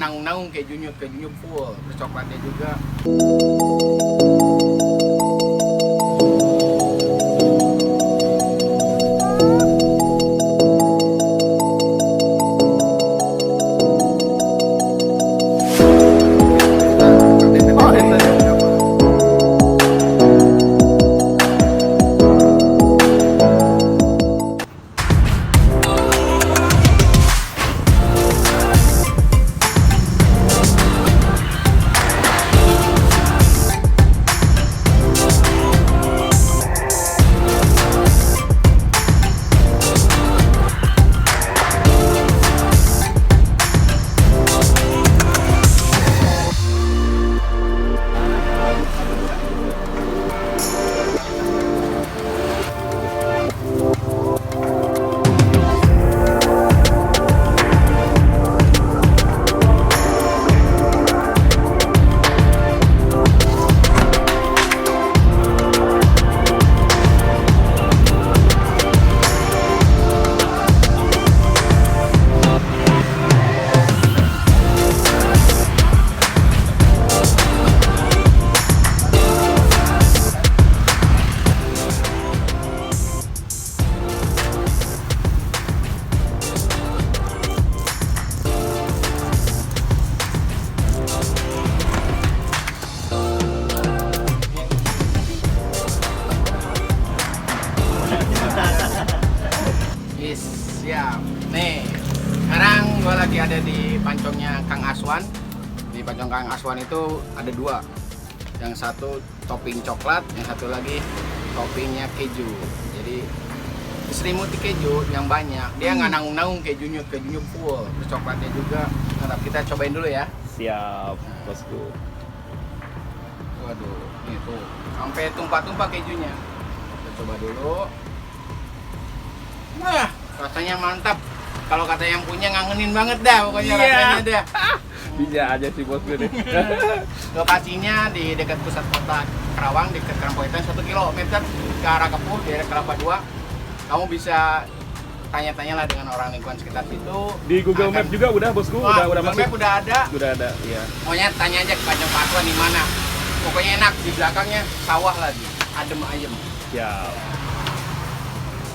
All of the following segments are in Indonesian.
Naung-naung kejunya full, terus coklatnya juga. Siap. Nih, sekarang gue lagi ada di pancongnya Kang Aswan. Di pancong Kang Aswan itu ada dua. Yang satu topping coklat, yang satu lagi toppingnya keju. Jadi diselimuti keju yang banyak. Dia nggak nanggung-nanggung kejunya full. Terus coklatnya juga. Nah, kita cobain dulu ya. Siap, bosku. Waduh, nih tuh sampai tumpah-tumpah kejunya. Kita coba dulu. Wah, rasanya mantap. Kalau kata yang punya ngangenin banget dah pokoknya rasanya dah. Bisa aja sih bosku nih. Lokasinya di dekat pusat kota Karawang, dekat Karampoitan 1 km ke arah Kepur, daerah Kelapa II. Kamu bisa tanya-tanya lah dengan orang lingkungan sekitar situ. Di Google Map juga udah bosku, udah Google masuk. Map udah ada. Udah ada, iya. Pokoknya tanya aja ke Pancong Pak Aswan di mana. Pokoknya enak, di belakangnya sawah lagi, adem ayem. Siap.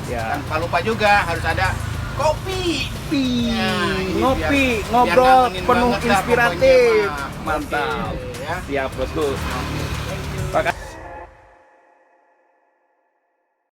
Ya. Tanpa lupa juga harus ada kopi. Nah, ini Ngopi, biar ngobrol ngangenin penuh banget dah inspiratif. pokoknya, mah. Mantap. Oke, ya. Siap bosku. Thank you. Makasih.